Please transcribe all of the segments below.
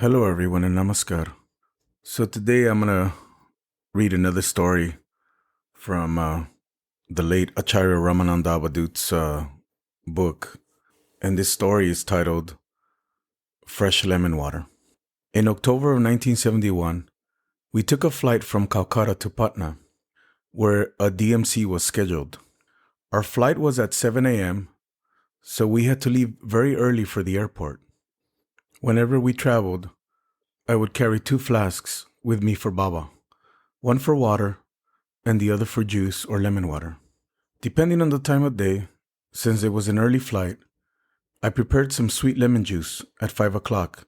Hello, everyone, and namaskar. So today I'm gonna read another story from the late Acharya Ramananda Avadhuta's book, and this story is titled "Fresh Lemon Water." In October of 1971, we took a flight from Calcutta to Patna, where a DMC was scheduled. Our flight was at 7 a.m., so we had to leave very early for the airport. Whenever we traveled, I would carry 2 flasks with me for Baba, one for water and the other for juice or lemon water. Depending on the time of day, since it was an early flight, I prepared some sweet lemon juice at 5 o'clock,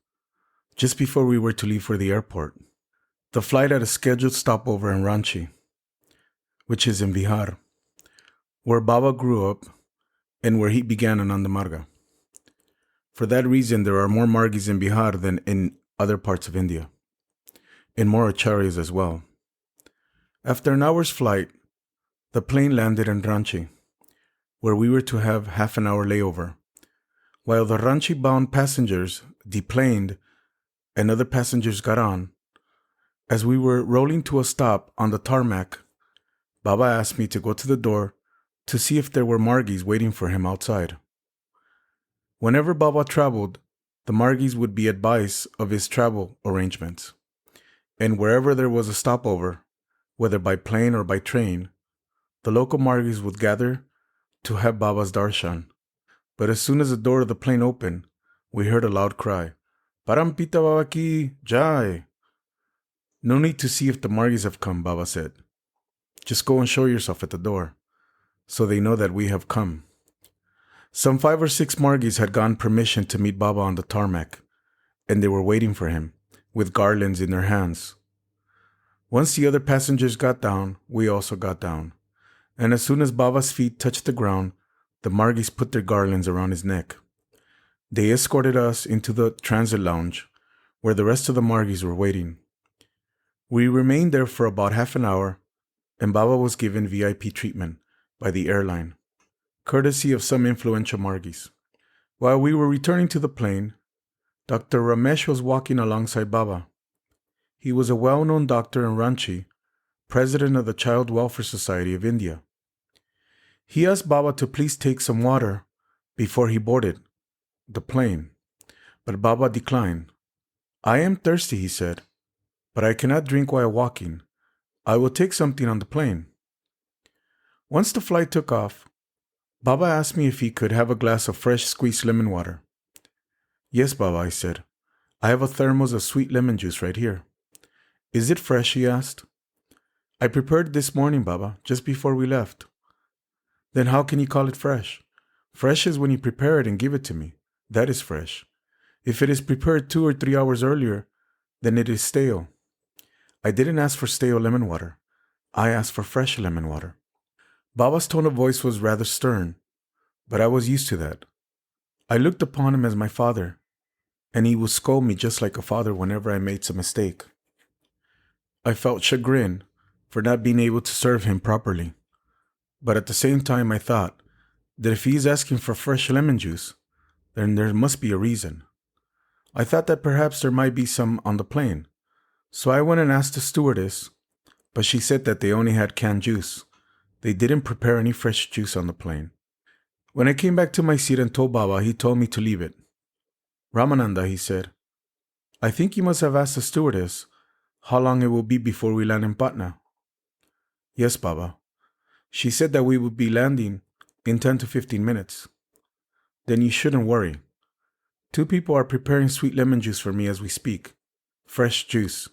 just before we were to leave for the airport. The flight had a scheduled stopover in Ranchi, which is in Bihar, where Baba grew up and where he began Ananda Marga. For that reason, there are more Margis in Bihar than in other parts of India, and more Acharyas as well. After an hour's flight, the plane landed in Ranchi, where we were to have half an hour layover, while the Ranchi-bound passengers deplaned and other passengers got on. As we were rolling to a stop on the tarmac, Baba asked me to go to the door to see if there were Margis waiting for him outside. Whenever Baba traveled, the Margis would be advised of his travel arrangements, and wherever there was a stopover, whether by plane or by train, the local Margis would gather to have Baba's darshan. But as soon as the door of the plane opened, we heard a loud cry, "Parampita Baba ki jai!" "No need to see if the Margis have come," Baba said. "Just go and show yourself at the door, so they know that we have come." Some 5 or 6 Margis had gotten permission to meet Baba on the tarmac, and they were waiting for him, with garlands in their hands. Once the other passengers got down, we also got down, and as soon as Baba's feet touched the ground, the Margis put their garlands around his neck. They escorted us into the transit lounge, where the rest of the Margis were waiting. We remained there for about half an hour, and Baba was given VIP treatment by the airline, courtesy of some influential Margis. While we were returning to the plane, Dr. Ramesh was walking alongside Baba. He was a well-known doctor in Ranchi, president of the Child Welfare Society of India. He asked Baba to please take some water before he boarded the plane, but Baba declined. "I am thirsty," he said, "but I cannot drink while walking. I will take something on the plane." Once the flight took off, Baba asked me if he could have a glass of fresh squeezed lemon water. "Yes, Baba," I said. "I have a thermos of sweet lemon juice right here." "Is it fresh?" he asked. "I prepared it this morning, Baba, just before we left." "Then how can you call it fresh? Fresh is when you prepare it and give it to me. That is fresh. If it is prepared 2 or 3 hours earlier, then it is stale." "I didn't ask for stale lemon water. I asked for fresh lemon water." Baba's tone of voice was rather stern, but I was used to that. I looked upon him as my father, and he would scold me just like a father whenever I made some mistake. I felt chagrin for not being able to serve him properly, but at the same time I thought that if he is asking for fresh lemon juice, then there must be a reason. I thought that perhaps there might be some on the plane, so I went and asked the stewardess, but she said that they only had canned juice. They didn't prepare any fresh juice on the plane. When I came back to my seat and told Baba, he told me to leave it. "Ramananda," he said, "I think you must have asked the stewardess how long it will be before we land in Patna." "Yes, Baba. She said that we would be landing in 10 to 15 minutes. "Then you shouldn't worry. 2 people are preparing sweet lemon juice for me as we speak. Fresh juice.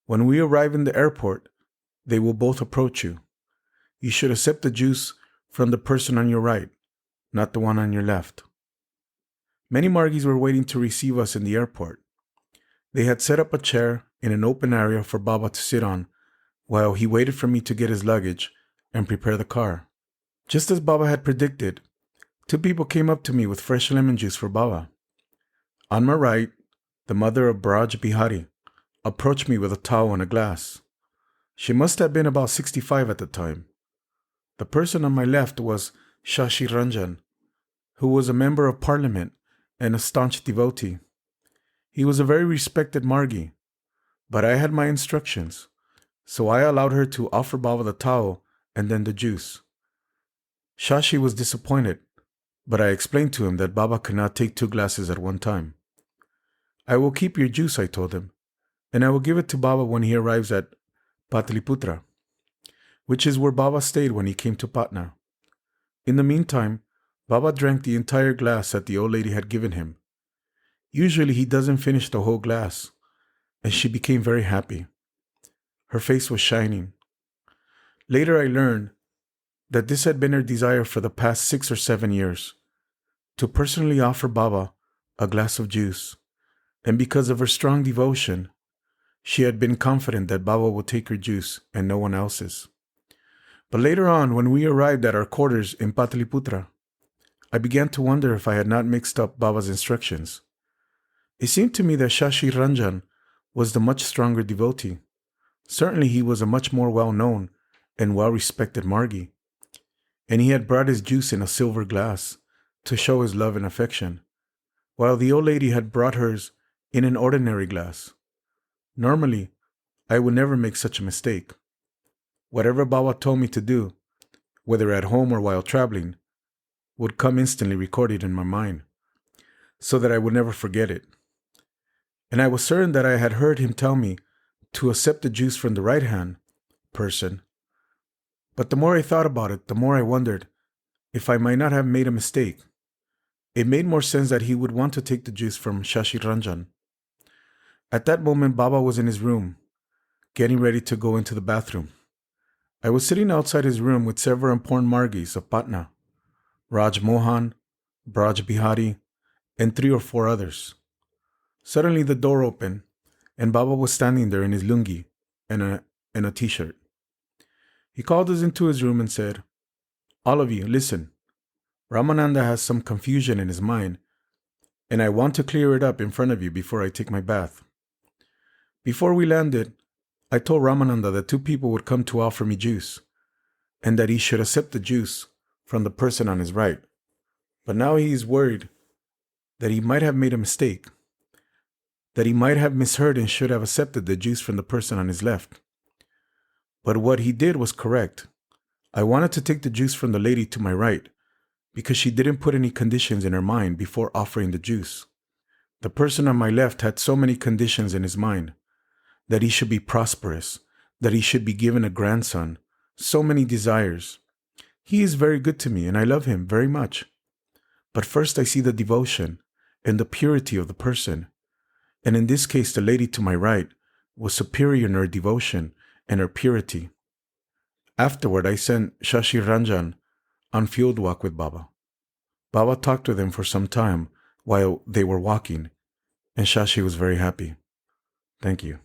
When we arrive in the airport, they will both approach you. You should accept the juice from the person on your right, not the one on your left." Many Margis were waiting to receive us in the airport. They had set up a chair in an open area for Baba to sit on while he waited for me to get his luggage and prepare the car. Just as Baba had predicted, 2 people came up to me with fresh lemon juice for Baba. On my right, the mother of Braj Bihari approached me with a towel and a glass. She must have been about 65 at the time. The person on my left was Shashi Ranjan, who was a member of parliament and a staunch devotee. He was a very respected Margi, but I had my instructions, so I allowed her to offer Baba the towel and then the juice. Shashi was disappointed, but I explained to him that Baba could not take 2 glasses at one time. I will keep your juice, I told him, and I will give it to Baba when he arrives at Pataliputra, which is where Baba stayed when he came to Patna. In the meantime, Baba drank the entire glass that the old lady had given him. Usually he doesn't finish the whole glass, and she became very happy. Her face was shining. Later I learned that this had been her desire for the past 6 or 7 years, to personally offer Baba a glass of juice, and because of her strong devotion, she had been confident that Baba would take her juice and no one else's. But later on, when we arrived at our quarters in Pataliputra, I began to wonder if I had not mixed up Baba's instructions. It seemed to me that Shashi Ranjan was the much stronger devotee. Certainly he was a much more well-known and well-respected Margi, and he had brought his juice in a silver glass to show his love and affection, while the old lady had brought hers in an ordinary glass. Normally, I would never make such a mistake. Whatever Baba told me to do, whether at home or while traveling, would come instantly recorded in my mind, so that I would never forget it. And I was certain that I had heard him tell me to accept the juice from the right-hand person. But the more I thought about it, the more I wondered if I might not have made a mistake. It made more sense that he would want to take the juice from Shashi Ranjan. At that moment, Baba was in his room, getting ready to go into the bathroom. I was sitting outside his room with several important Margis of Patna, Raj Mohan, Braj Bihari, and 3 or 4 others. Suddenly the door opened, and Baba was standing there in his lungi and a t-shirt. He called us into his room and said, "All of you, listen. Ramananda has some confusion in his mind, and I want to clear it up in front of you before I take my bath." Before we landed, I told Ramananda that 2 people would come to offer me juice, and that he should accept the juice from the person on his right. But now he is worried that he might have made a mistake, that he might have misheard and should have accepted the juice from the person on his left. But what he did was correct. I wanted to take the juice from the lady to my right, because she didn't put any conditions in her mind before offering the juice. The person on my left had so many conditions in his mind, that he should be prosperous, that he should be given a grandson, so many desires. He is very good to me and I love him very much. But first I see the devotion and the purity of the person. And in this case, the lady to my right was superior in her devotion and her purity. Afterward, I sent Shashi Ranjan on field walk with Baba. Baba talked with him for some time while they were walking, and Shashi was very happy. Thank you.